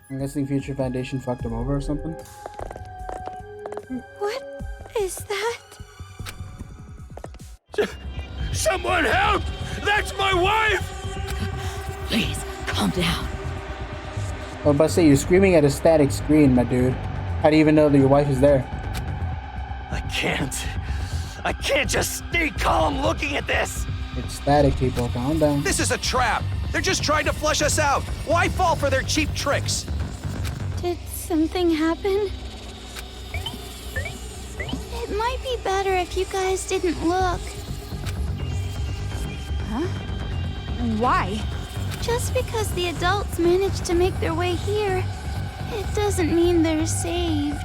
I'm guessing Future Foundation fucked him over or something. What is that? Someone help! That's my wife! Please, calm down. I was about to say, you're screaming at a static screen, my dude. How do you even know that your wife is there? I can't just stay calm looking at this! It's static, people. Calm down. This is a trap! They're just trying to flush us out! Why fall for their cheap tricks? Did something happen? It might be better if you guys didn't look. Huh? Why? Just because the adults managed to make their way here, it doesn't mean they're saved.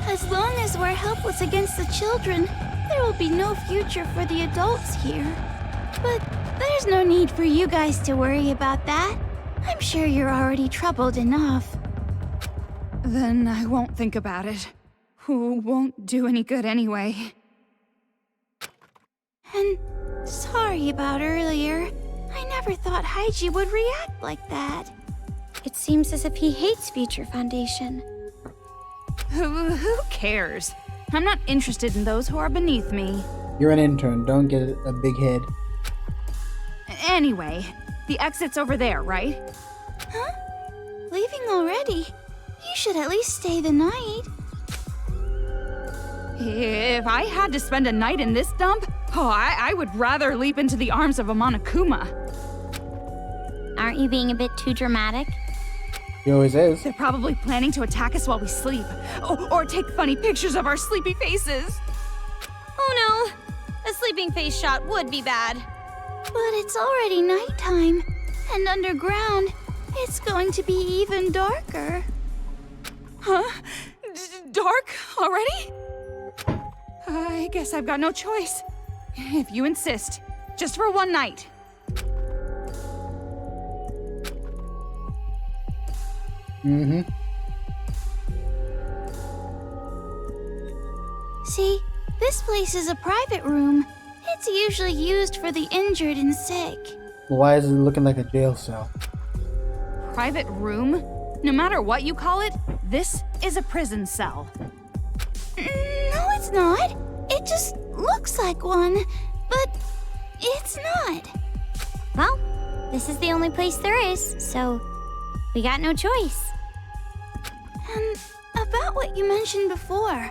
As long as we're helpless against the children, there will be no future for the adults here. But there's no need for you guys to worry about that. I'm sure you're already troubled enough. Then I won't think about it. Who won't do any good anyway. And sorry about earlier. I never thought Haiji would react like that. It seems as if he hates Future Foundation. Who cares? I'm not interested in those who are beneath me. You're an intern. Don't get a big head. Anyway, the exit's over there, right? Huh? Leaving already? You should at least stay the night. If I had to spend a night in this dump, I would rather leap into the arms of a Monokuma. Aren't you being a bit too dramatic? He always is. They're probably planning to attack us while we sleep. Or take funny pictures of our sleepy faces. Oh no! A sleeping face shot would be bad. But it's already nighttime, and underground, it's going to be even darker. Huh? Dark already? I guess I've got no choice. If you insist, just for one night. Mm-hmm. See, this place is a private room. It's usually used for the injured and sick. Why is it looking like a jail cell? Private room? No matter what you call it, this is a prison cell. No, it's not. It just looks like one, but it's not. Well, this is the only place there is, so we got no choice. And about what you mentioned before,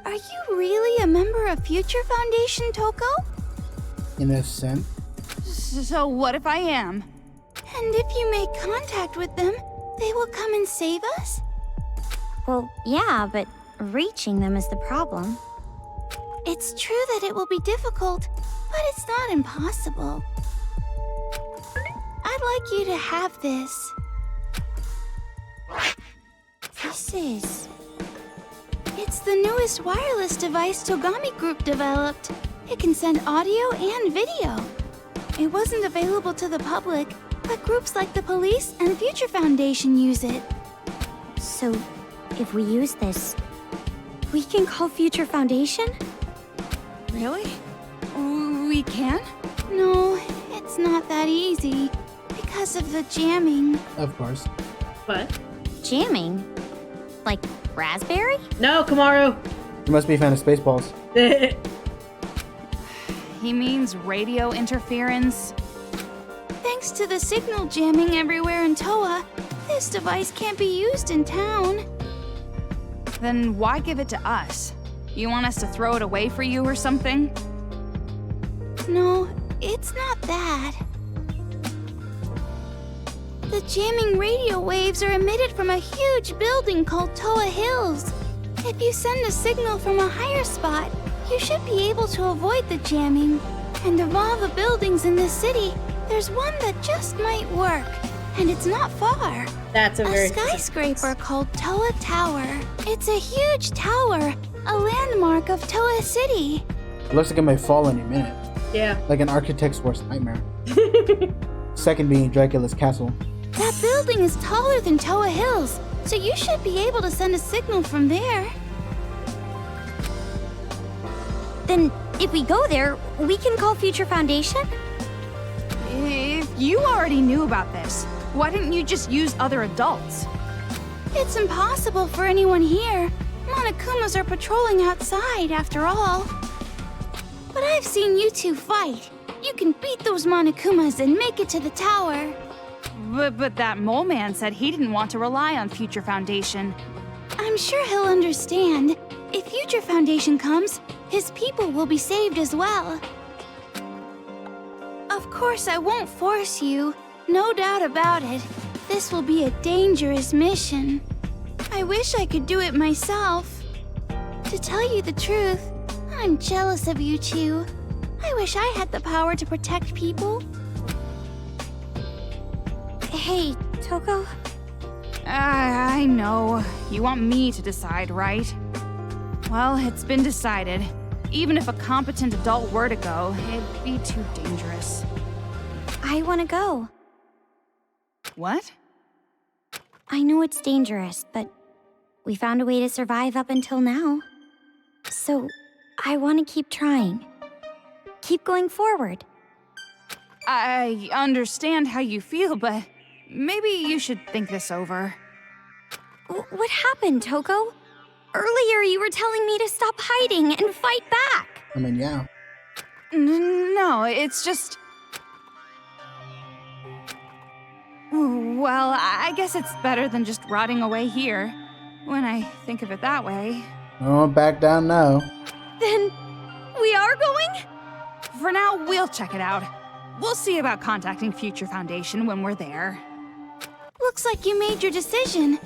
are you really a member of Future Foundation, Toko? In a sense. So what if I am? And if you make contact with them, they will come and save us? Well, yeah, but reaching them is the problem. It's true that it will be difficult, but it's not impossible. I'd like you to have this. This is... It's the newest wireless device Togami Group developed. It can send audio and video. It wasn't available to the public, but groups like the police and Future Foundation use it. So, if we use this, we can call Future Foundation? Really? We can? No, it's not that easy. Because of the jamming. Of course. What? Jamming? Like raspberry? No, Kamaru! You must be a fan of Spaceballs. He means radio interference. Thanks to the signal jamming everywhere in Towa, this device can't be used in town. Then why give it to us? You want us to throw it away for you or something? No, it's not that. The jamming radio waves are emitted from a huge building called Towa Hills. If you send a signal from a higher spot, you should be able to avoid the jamming. And of all the buildings in this city, there's one that just might work. And it's not far. That's a very skyscraper called Towa Tower. It's a huge tower, a landmark of Towa City. It looks like it might fall any minute. Yeah. Like an architect's worst nightmare. Second being Dracula's castle. That building is taller than Towa Hills, so you should be able to send a signal from there. Then, if we go there, we can call Future Foundation? If you already knew about this, Why didn't you just use other adults? It's impossible for anyone here. Monokumas are patrolling outside, after all. But I've seen you two fight. You can beat those Monokumas and make it to the tower. But that mole man said he didn't want to rely on Future Foundation. I'm sure he'll understand. If Future Foundation comes, his people will be saved as well. Of course, I won't force you. No doubt about it. This will be a dangerous mission. I wish I could do it myself. To tell you the truth, I'm jealous of you two. I wish I had the power to protect people. Hey, Toko? I know. You want me to decide, right? Well, it's been decided. Even if a competent adult were to go, it'd be too dangerous. I want to go. What? I know it's dangerous, but we found a way to survive up until now. So, I want to keep trying. Keep going forward. I understand how you feel, but maybe you should think this over. What happened, Toko? Earlier you were telling me to stop hiding and fight back. I mean, yeah. No, it's just... Well, I guess it's better than just rotting away here, when I think of it that way. Oh, back down now. Then, we are going? For now, we'll check it out. We'll see about contacting Future Foundation when we're there. Looks like you made your decision.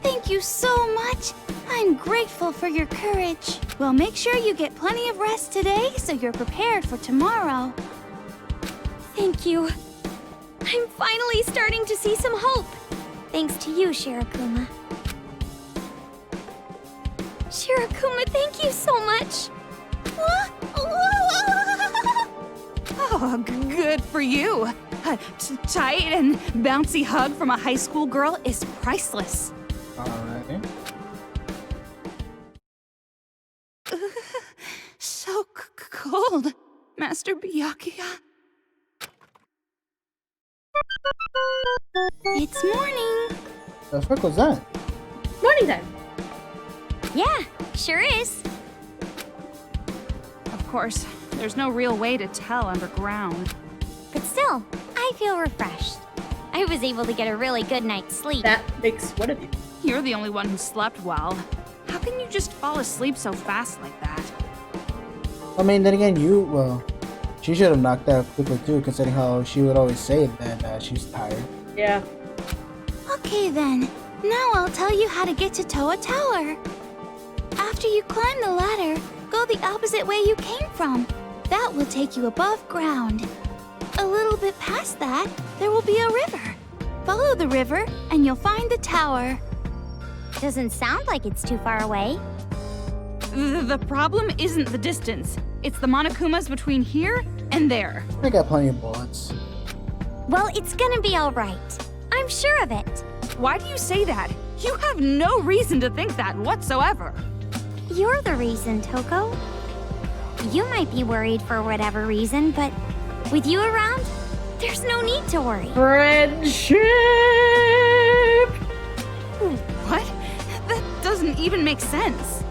Thank you so much. I'm grateful for your courage. Well, make sure you get plenty of rest today so you're prepared for tomorrow. Thank you. I'm finally starting to see some hope. Thanks to you, Shirakuma. Shirakuma, thank you so much. Oh, good for you. A tight and bouncy hug from a high school girl is priceless. Alright. So cold, Master Byakuya. It's morning. The fuck was that? Morning time. Yeah, sure is. Of course, there's no real way to tell underground. But still, I feel refreshed. I was able to get a really good night's sleep. That makes one of you. You're the only one who slept well. How can you just fall asleep so fast like that? I mean, then again, she should have knocked out quickly too, considering how she would always say that she's tired. Yeah. Okay then, now I'll tell you how to get to Towa Tower. After you climb the ladder, go the opposite way you came from. That will take you above ground. A little bit past that, there will be a river. Follow the river and you'll find the tower. Doesn't sound like it's too far away. The problem isn't the distance. It's the Monokumas between here and there. I got plenty of bullets. Well, it's gonna be all right. I'm sure of it. Why do you say that? You have no reason to think that whatsoever. You're the reason, Toko. You might be worried for whatever reason, but with you around, there's no need to worry. Friendship! What? That doesn't even make sense.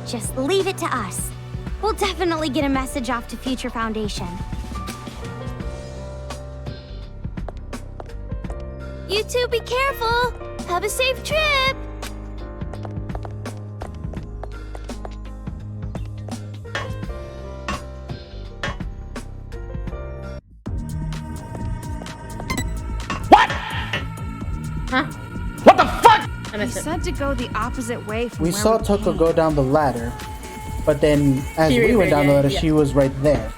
Just leave it to us. We'll definitely get a message off to Future Foundation. You two be careful. Have a safe trip. Huh? What the fuck? I He missed it. said to go the opposite way from We where saw we Toko came. go down the ladder, but then as She we went down the ladder, yeah. she was right there.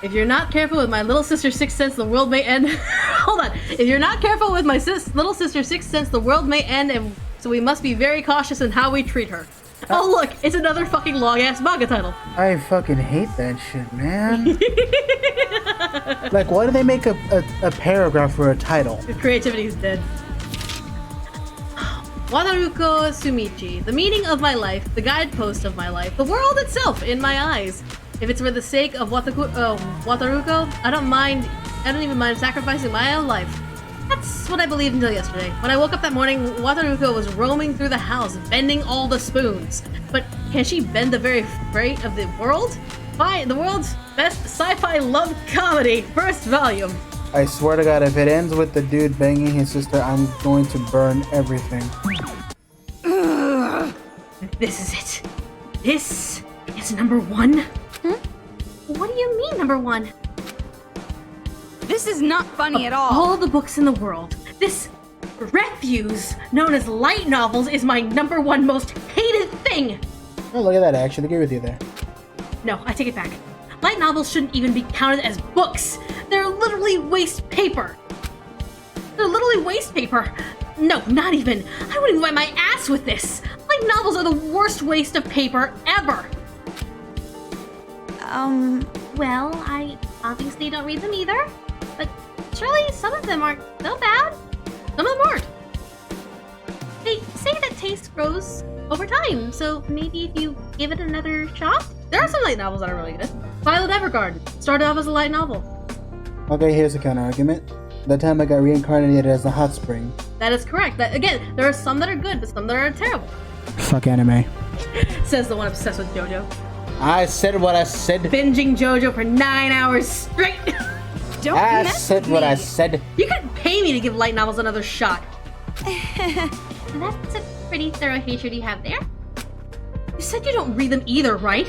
If you're not careful with my little sister's sixth sense, the world may end. Hold on. If you're not careful with my little sister's sixth sense, the world may end, and so we must be very cautious in how we treat her. Oh look, it's another fucking long-ass manga title. I fucking hate that shit, man. Like, why do they make a paragraph for a title? The creativity is dead. Wataruko Sumichi, the meaning of my life, the guidepost of my life, the world itself in my eyes. If it's for the sake of Wataruko, I don't even mind sacrificing my own life. That's what I believed until yesterday. When I woke up that morning, Wataruko was roaming through the house, bending all the spoons. But can she bend the very freight of the world? Fine, the world's best sci-fi love comedy, first volume. I swear to God, if it ends with the dude banging his sister, I'm going to burn everything. This is it. This is number one. What do you mean, number one? This is not funny at all. All the books in the world, this refuse known as light novels is my number one most hated thing. Oh, look at that. I actually agree with you there. No, I take it back. Light novels shouldn't even be counted as books. They're literally waste paper. No, not even. I wouldn't even wipe my ass with this. Light novels are the worst waste of paper ever. Well, I obviously don't read them either. But surely some of them aren't so bad. Some of them aren't. They say that taste grows over time, so maybe if you give it another shot? There are some light novels that are really good. Violet Evergarden started off as a light novel. Okay, here's a counter argument. That time I got reincarnated as a hot spring. That is correct. Again, there are some that are good, but some that are terrible. Fuck anime. Says the one obsessed with JoJo. I said what I said. Binging JoJo for 9 hours straight. Don't I mess said with what me. I said. You could pay me to give light novels another shot. That's a pretty thorough hatred you have there. You said you don't read them either, right?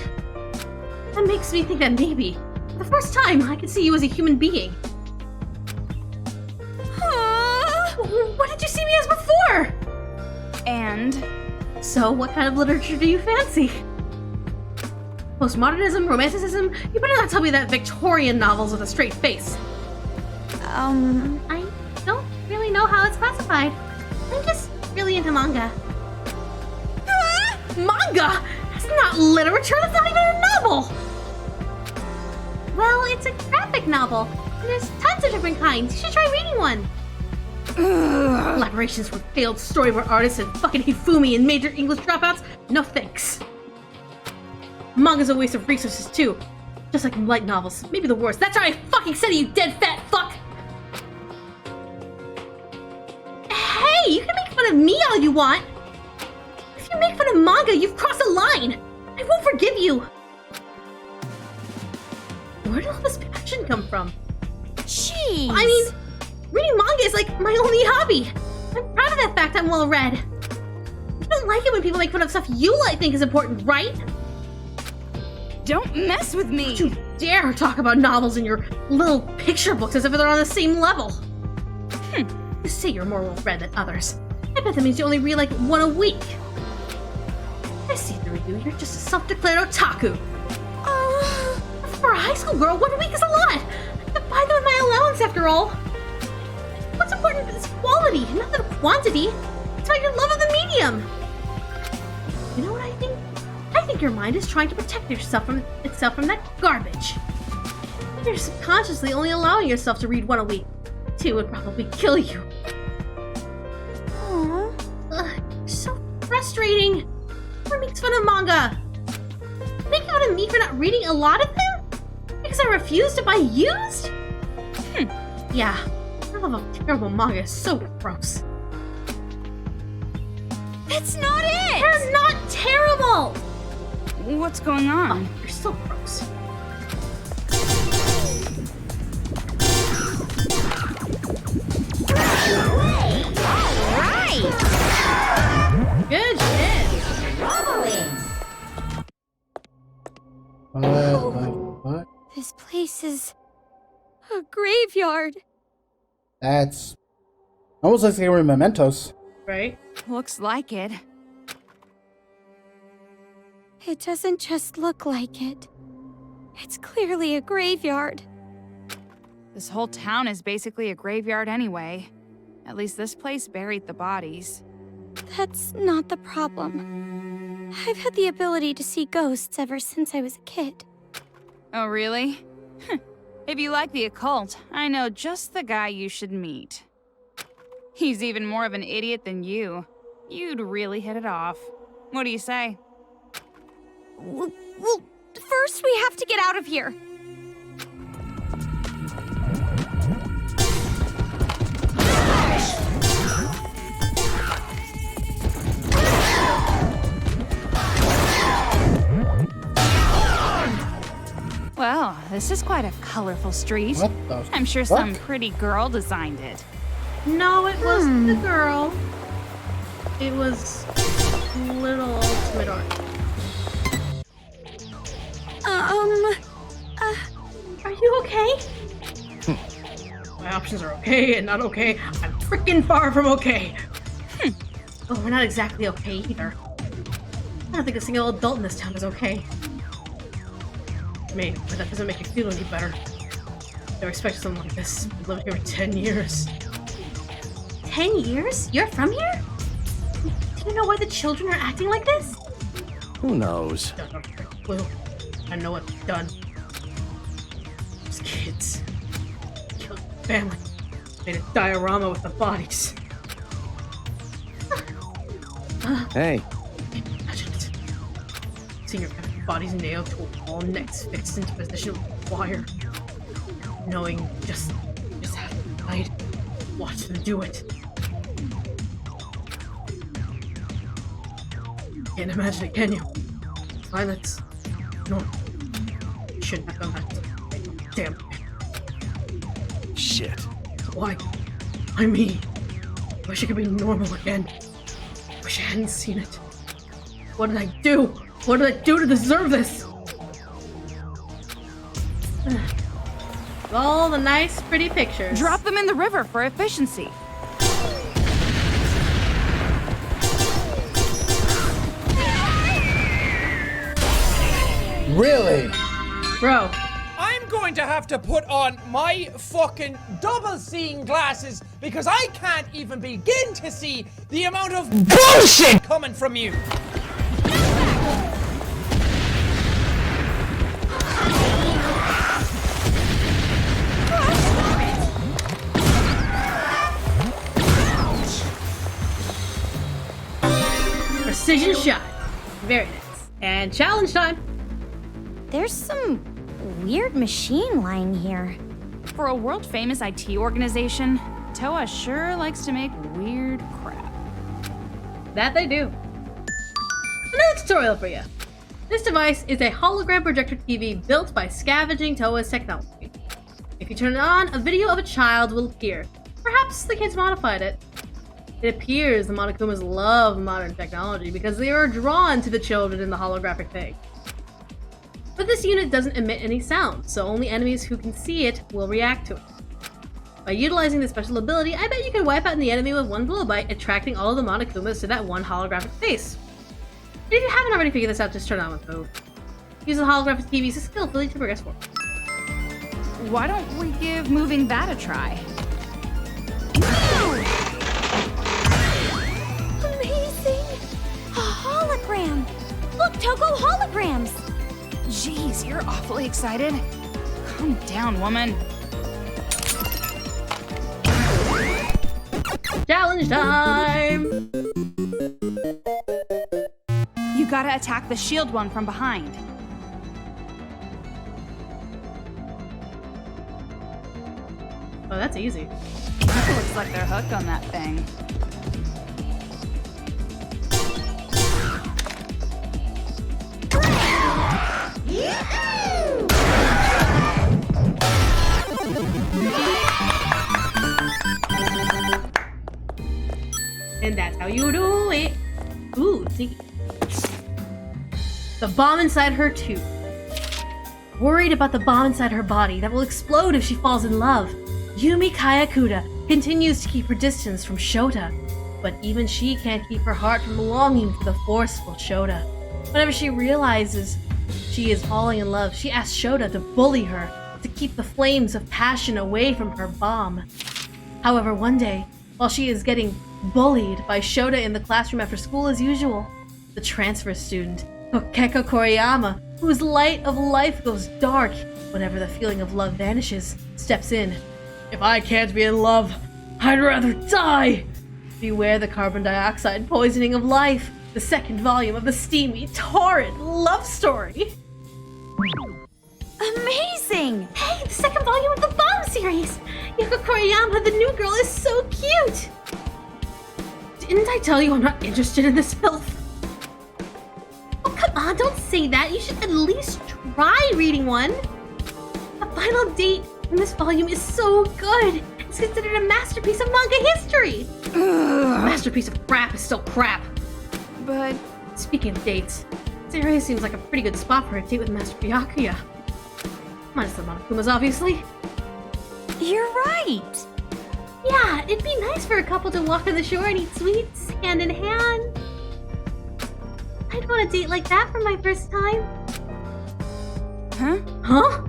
That makes me think that maybe, for the first time, I could see you as a human being. What did you see me as before? And So, what kind of literature do you fancy? Postmodernism, romanticism? You better not tell me that Victorian novels with a straight face. I don't really know how it's classified. I'm just really into manga. Manga? That's not literature, that's not even a novel! Well, it's a graphic novel. And there's tons of different kinds. You should try reading one. Collaborations with failed storyboard artists and fucking Hifumi and major English dropouts? No thanks. Manga's a waste of resources too. Just like light novels. Maybe the worst. That's how I fucking said it, you dead fat fuck! Hey, you can make fun of me all you want! If you make fun of manga, you've crossed a line! I won't forgive you! Where did all this passion come from? Jeez. I mean, reading manga is like my only hobby. I'm proud of that fact I'm well read. You don't like it when people make fun of stuff you think is important, right? don't mess with me. Don't you dare talk about novels in your little picture books as if they're on the same level. You say you're more well read than others. I bet that means you only read like one a week. I see through you. You're just a self-declared otaku. For a high school girl, 1 week is a lot. I could buy them with my allowance after all. What's important is quality, not the quantity. It's about your love of the medium. You know what I think? I think your mind is trying to protect itself from that garbage. You're subconsciously only allowing yourself to read 1 a week. 2 would probably kill you. So frustrating. Who makes fun of manga? Making fun of me for not reading a lot of them? Because I refuse to buy used? Yeah, I love a terrible manga is so gross. That's not it! They're not terrible! What's going on? Oh, you're so gross. Right! Good shit. What? This place is a graveyard. That's almost like they were mementos. Right? Looks like it. It doesn't just look like it. It's clearly a graveyard. This whole town is basically a graveyard anyway. At least this place buried the bodies. That's not the problem. I've had the ability to see ghosts ever since I was a kid. Oh, really? If you like the occult, I know just the guy you should meet. He's even more of an idiot than you. You'd really hit it off. What do you say? Well, for First, we have to get out of here. Well, this is quite a colorful street. What the I'm sure fuck? some pretty girl designed it. No, it wasn't the girl. It was little ultimate art. Are you okay? My options are okay and not okay. I'm freaking far from okay. Oh, we're not exactly okay either. I don't think a single adult in this town is okay. I mean, but that doesn't make it feel any better. Never expected something like this. I've lived here for 10 years. 10 years? You're from here? Do you know why the children are acting like this? Who knows? Don't have a clue. I know what they've done. Those kids. Killed the family. Made a diorama with the bodies. Hey, Imagine it. Seeing your bodies nailed to a wall, necks fixed into position with wire. Knowing just how to hide. Watch them do it. Can't imagine it, can you? Silence. No. You shouldn't have done that. Damn. shit. Why? Why me? Wish I could be normal again. Wish I hadn't seen it. What did I do? What did I do to deserve this? All the nice, pretty pictures. Drop them in the river for efficiency. Really? Bro. I'm going to have to put on my fucking double seeing glasses because I can't even begin to see the amount of bullshit coming from you. Precision shot. Very nice. And challenge time. There's some weird machine lying here. For a world-famous IT organization, Towa sure likes to make weird crap. That they do. Another tutorial for you. This device is a hologram projector TV built by scavenging Towa's technology. If you turn it on, a video of a child will appear. Perhaps the kids modified it. It appears the Monokumas love modern technology because they are drawn to the children in the holographic thing. But this unit doesn't emit any sound, so only enemies who can see it will react to it. By utilizing this special ability, I bet you could wipe out the enemy with one blow bite, attracting all of the Monokumas to that one holographic face. And if you haven't already figured this out, just turn on with move. Use the holographic TVs skillfully to progress forward. Why don't we give moving that a try? Amazing! A hologram! Look, Toko, holograms! Jeez, you're awfully excited. Calm down, woman. Challenge time! You gotta attack the shield one from behind. Oh, that's easy. Looks like they're hooked on that thing. And that's how you do it. Ooh, see. The bomb inside her too. Worried about the bomb inside her body that will explode if she falls in love, Yumi Kayakuda continues to keep her distance from Shota. But even she can't keep her heart from longing for the forceful Shota. Whenever she realizes she is falling in love, she asks Shota to bully her to keep the flames of passion away from her bomb. However, one day, while she is getting bullied by Shota in the classroom after school as usual, the transfer student, Kokeko Koriyama, whose light of life goes dark whenever the feeling of love vanishes, steps in. If I can't be in love, I'd rather die! Beware the carbon dioxide poisoning of life, the second volume of the steamy, torrid love story. Amazing! Hey, the second volume of the Bomb series! Yoko Koriyama, the new girl, is so cute! Didn't I tell you I'm not interested in this filth? Oh, come on, don't say that. You should at least try reading one. The final date in this volume is so good. It's considered a masterpiece of manga history. A masterpiece of crap is still crap. But Speaking of dates, this area seems like a pretty good spot for a date with Master Byakuya. Minus the Monokumas, obviously. You're right! Yeah, it'd be nice for a couple to walk on the shore and eat sweets, hand in hand. I'd want a date like that for my first time. huh? Huh?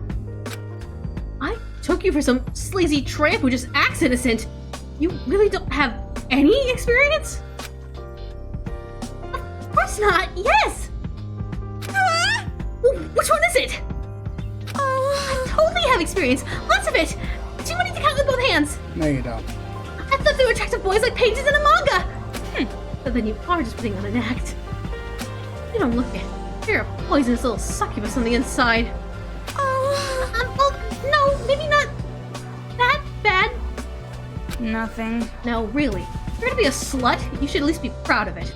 I took you for some sleazy tramp who just acts innocent. You really don't have any experience? Of course not, yes! Which one is it? I totally have experience, lots of it. Too many to count with both hands. No, you don't. I thought they were attractive boys like pages in a manga. But then you are just putting on an act. You don't look it. You're a poisonous little succubus on the inside. Well, no, maybe not that bad. Nothing. No, really. If you're gonna be a slut, you should at least be proud of it.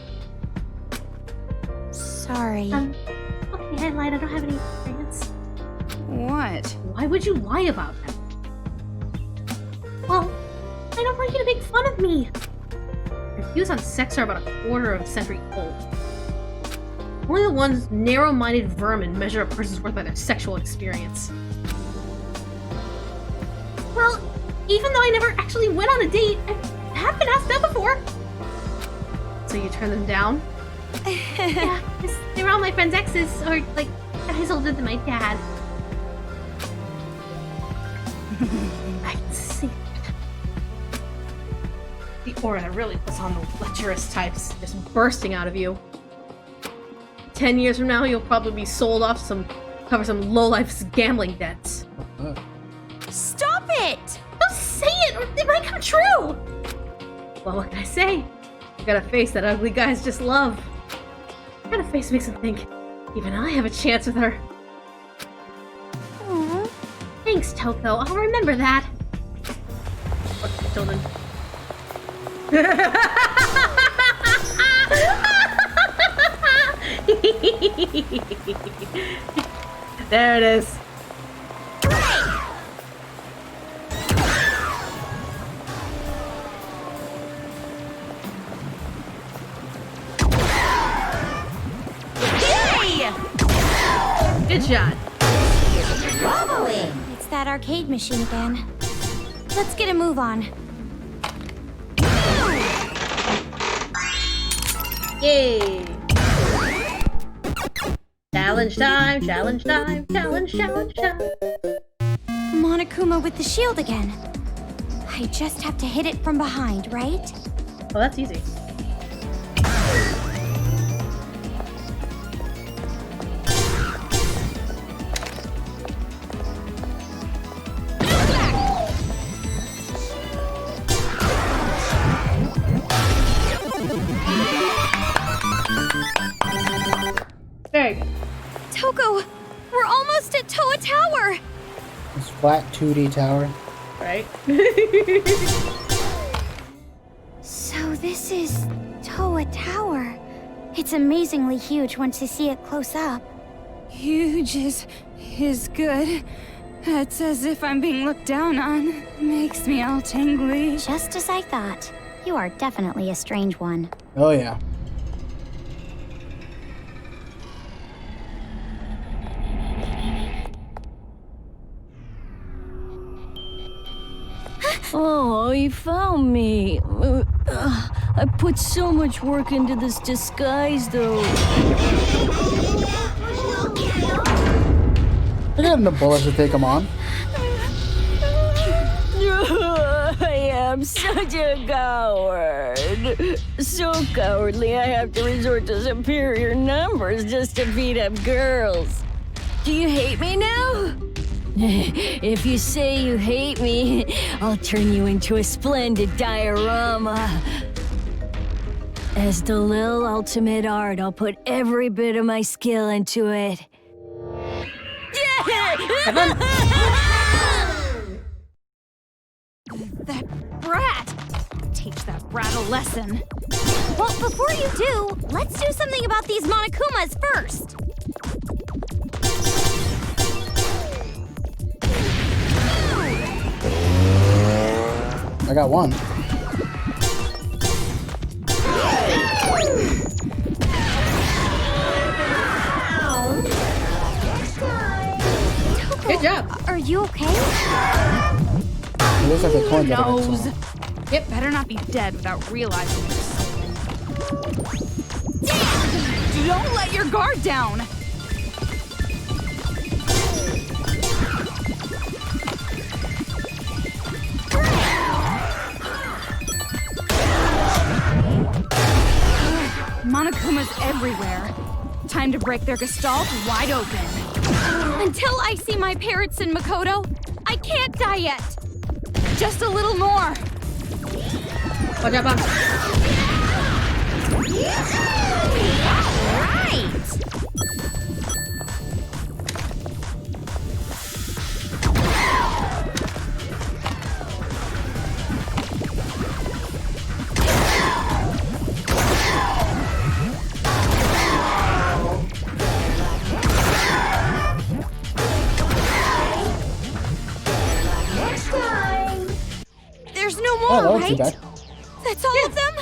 Sorry. Okay, I lied. I don't have any experience. What? Why would you lie about that? Well, I don't want you to make fun of me. Your views on sex are about a quarter of a century old. Only the ones narrow-minded vermin measure a person's worth by their sexual experience. Well, even though I never actually went on a date, I have been asked out before. So you turn them down? Yeah, 'cause they were all my friends' exes, or like guys older than my dad. I can see it. The aura that really puts on the lecherous types just bursting out of you. 10 years from now, you'll probably be sold off cover some lowlife's gambling debts. Stop it! Don't say it, or it might come true! Well, what can I say? You got a face that ugly guys just love. That kind of face makes them think, even I have a chance with her. Aww. Thanks, Toko. I'll remember that. Look, children. There it is. Yay! Good shot. It's that arcade machine again. Let's get a move on. Yay! Challenge time, challenge time, challenge, challenge, challenge. Monokuma with the shield again. I just have to hit it from behind, right? Oh, that's easy. Very good. Toko, we're almost at Towa Tower. This flat 2D tower. Right? So this is Towa Tower. It's amazingly huge once you see it close up. Huge is good. It's as if I'm being looked down on. Makes me all tingly. Just as I thought. You are definitely a strange one. Oh yeah. Oh, you found me. I put so much work into this disguise, though. I got enough bullets to take them on. I am such a coward. So cowardly, I have to resort to superior numbers just to beat up girls. Do you hate me now? If you say you hate me, I'll turn you into a splendid diorama. As the Lil Ultimate Art, I'll put every bit of my skill into it. That brat! Teach that brat a lesson. Well, before you do, let's do something about these Monokumas first. I got one. Good job. Are you okay? It looks like the coins are Nose. so. Yep, better not be dead without realizing it. Damn! Don't let your guard down! Monokumas everywhere. Time to break their gestalt wide open. Until I see my parents in Makoto, I can't die yet. Just a little more. Watch out, Bob. Right. There's no Oh, more, that wasn't too right? bad. That's all of them?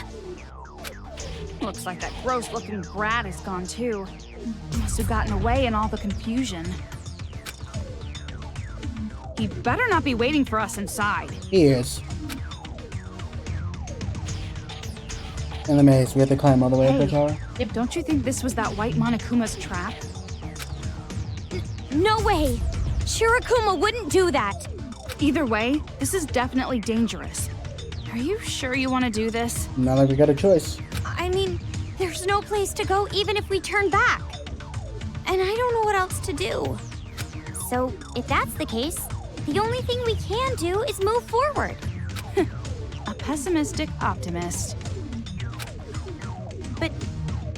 Looks like that gross-looking brat is gone too. Must have gotten away in all the confusion. He better not be waiting for us inside. He is. In the maze, we have to climb all the way up the tower. Don't you think this was that white Monokuma's trap? No way. Shirokuma wouldn't do that. Either way, this is definitely dangerous. Are you sure you want to do this? Not like we got a choice. I mean, there's no place to go even if we turn back. And I don't know what else to do. So, if that's the case, the only thing we can do is move forward. A pessimistic optimist. But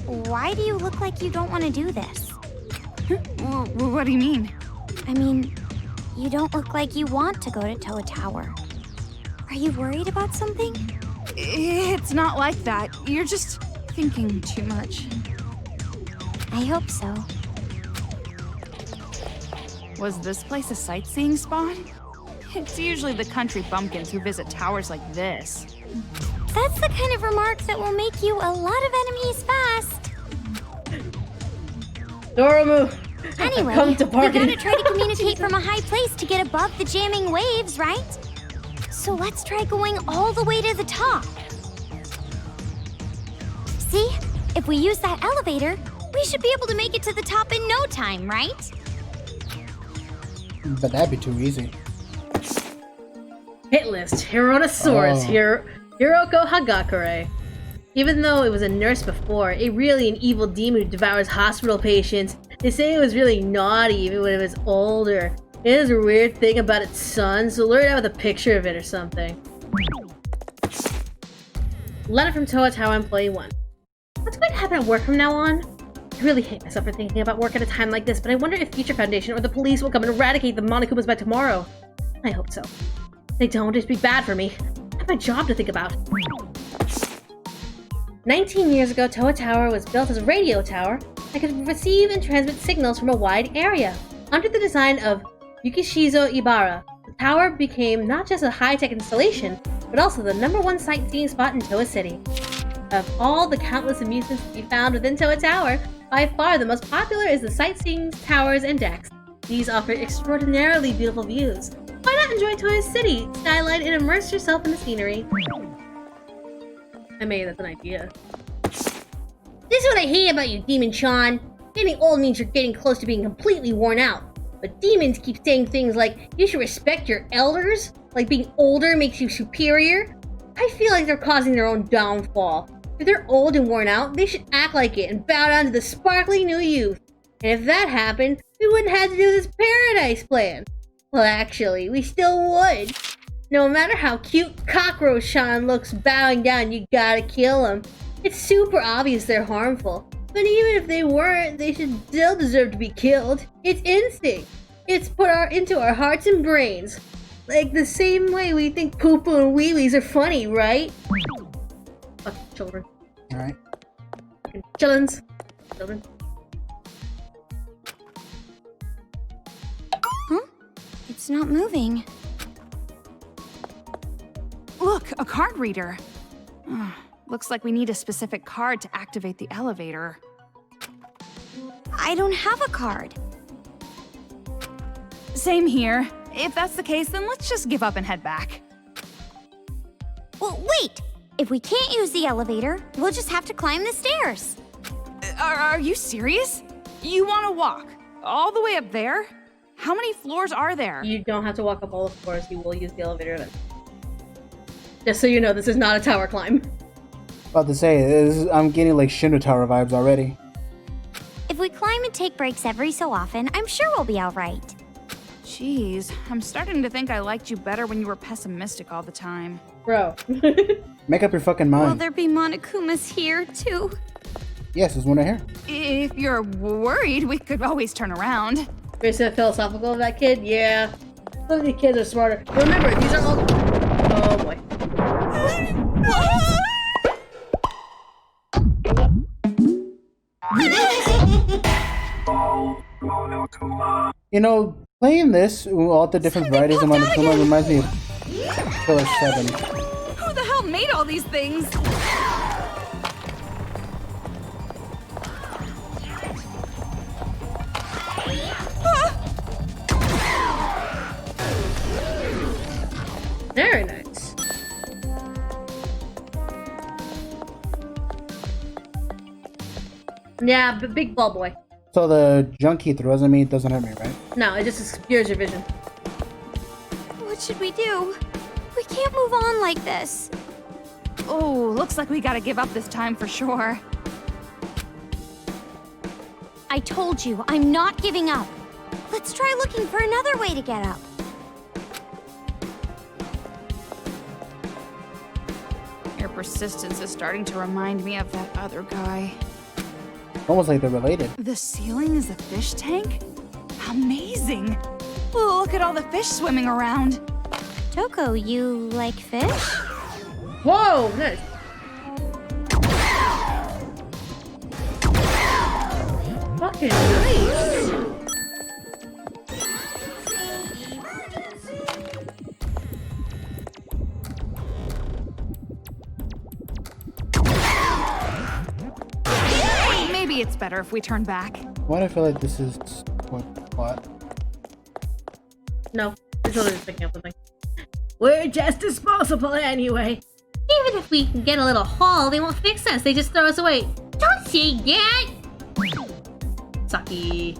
why do you look like you don't want to do this? What do you mean? I mean, you don't look like you want to go to Towa Tower. Are you worried about something? It's not like that. You're just thinking too much. I hope so. Was this place a sightseeing spot? It's usually the country bumpkins who visit towers like this. That's the kind of remark that will make you a lot of enemies fast. Doromu. Anyway, Come to we party. gotta try to communicate from a high place to get above the jamming waves, right? So let's try going all the way to the top. See? If we use that elevator, we should be able to make it to the top in no time, right? But that'd be too easy. Hit list. Hironosaurus. Hiroko Hagakure. Even though it was a nurse before, it really an evil demon who devours hospital patients. They say it was really naughty even when it was older. It has a weird thing about its son, so lure it out with a picture of it or something. Letter from Towa Tower Employee 1. What's going to happen at work from now on? I really hate myself for thinking about work at a time like this, but I wonder if Future Foundation or the police will come and eradicate the Monokumas by tomorrow. I hope so. If they don't, it'd be bad for me. I have my job to think about. 19 years ago, Towa Tower was built as a radio tower that could receive and transmit signals from a wide area. Under the design of Yukishizo Ibara, the tower became not just a high-tech installation, but also the #1 sightseeing spot in Towa City. Of all the countless amusements to be found within Towa Tower, by far the most popular is the sightseeing towers and decks. These offer extraordinarily beautiful views. Why not enjoy Towa City skyline and immerse yourself in the scenery? I made that's an idea. This is what I hate about you, Demon-chan. Getting old means you're getting close to being completely worn out. But demons keep saying things like, you should respect your elders, like being older makes you superior. I feel like they're causing their own downfall. If they're old and worn out, they should act like it and bow down to the sparkling new youth. And if that happened, we wouldn't have to do this paradise plan. Well, actually, we still would. No matter how cute Cockroach-chan looks bowing down, you gotta kill him. It's super obvious they're harmful. But even if they weren't, they should still deserve to be killed. It's instinct. It's put into our hearts and brains. Like the same way we think poo-poo and wee-wees are funny, right? Fuck children. Alright. Chillins. Children. Huh? It's not moving. Look, a card reader. Looks like we need a specific card to activate the elevator. I don't have a card. Same here. If that's the case, then let's just give up and head back. Well, wait! If we can't use the elevator, we'll just have to climb the stairs. Are you serious? You want to walk all the way up there? How many floors are there? You don't have to walk up all the floors. You will use the elevator then. Just so you know, this is not a tower climb. About to say, I'm getting like Shindo Tower vibes already. If we climb and take breaks every so often, I'm sure we'll be alright. Jeez, I'm starting to think I liked you better when you were pessimistic all the time. Bro. Make up your fucking Will mind. there be Monokumas here, too? Yes, there's one right here. If you're worried, we could always turn around. You're so philosophical of that kid? Yeah. Some of these kids are smarter. Remember, these are all... Oh boy. You know, playing this, all the different varieties of Monokuma reminds me of Killer 7. Who the hell made all these things? Very nice. Yeah, but big ball boy. So the junk he throws at me doesn't hurt me, right? No, it just obscures your vision. What should we do? We can't move on like this. Oh, looks like we gotta give up this time for sure. I told you, I'm not giving up. Let's try looking for another way to get up. Your persistence is starting to remind me of that other guy. Almost like they're related. The ceiling is a fish tank? Amazing! Look at all the fish swimming around. Toko, you like fish? Whoa, nice. Fucking nice. Maybe it's better if we turn back. Why do I feel like this is what? No, it's totally just picking up something. We're just disposable anyway. Even if we can get a little haul, they won't fix us. They just throw us away. Don't say that! Sucky.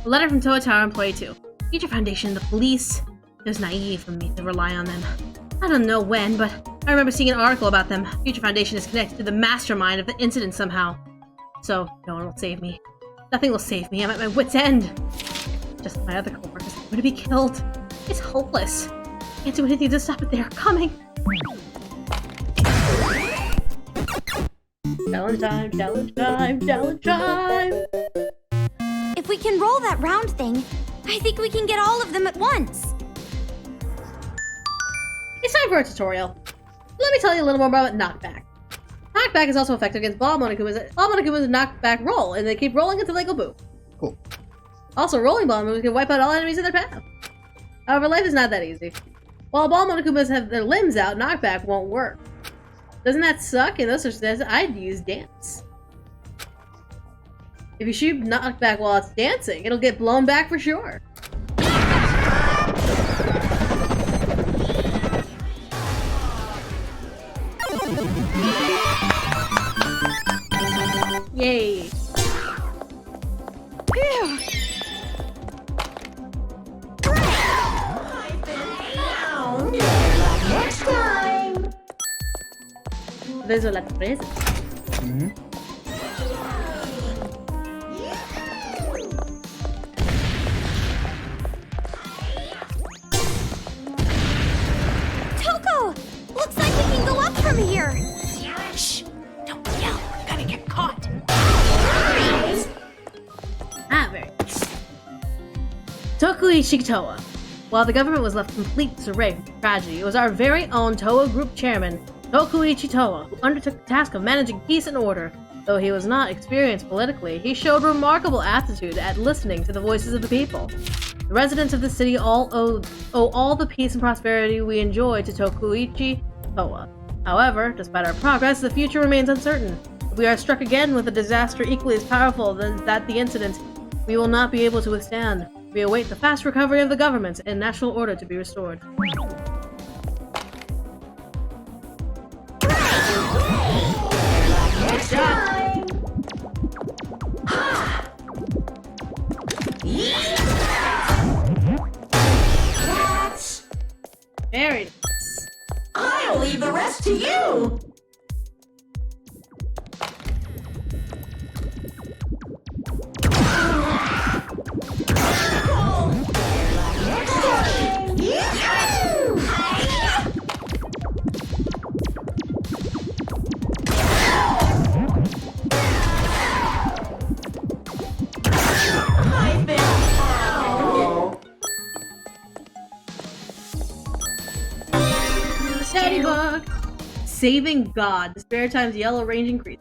A letter from Towa Tower Employee 2. Future Foundation, the police. It was naive of me to rely on them. I don't know when, but I remember seeing an article about them. Future Foundation is connected to the mastermind of the incident somehow. So, no one will save me. Nothing will save me. I'm at my wit's end. Just my other co-workers are going to be killed. It's hopeless. Can't do anything to stop it. They are coming. Challenge time, challenge time, challenge time. If we can roll that round thing, I think we can get all of them at once. It's time for a tutorial. Let me tell you a little more about knockback. Knockback is also effective against ball Monokumas. Ball Monokumas knockback roll, and they keep rolling until they go boom. Cool. Also, rolling ball Monokumas can wipe out all enemies in their path. However, life is not that easy. While ball Monokumas have their limbs out, knockback won't work. Doesn't that suck? In those circumstances, I'd use dance. If you shoot knockback while it's dancing, it'll get blown back for sure. Yay. Phew. Next time. Those are like phrases. Toko! Looks like we can go up from here. Shh! Don't yell. We're gonna get caught. Ah, very. Tokuichi Towa. While the government was left complete disarray from tragedy, it was our very own Towa Group chairman, Tokuichi Towa, who undertook the task of managing peace and order. Though he was not experienced politically, he showed remarkable aptitude at listening to the voices of the people. The residents of the city all owe all the peace and prosperity we enjoy to Tokuichi Towa. However, despite our progress, the future remains uncertain. If we are struck again with a disaster equally as powerful than the incident, we will not be able to withstand. We await the fast recovery of the government and national order to be restored. Good job! Very nice. I'll leave the rest to you. Steady bug. Saving God. The spare times yellow range increase.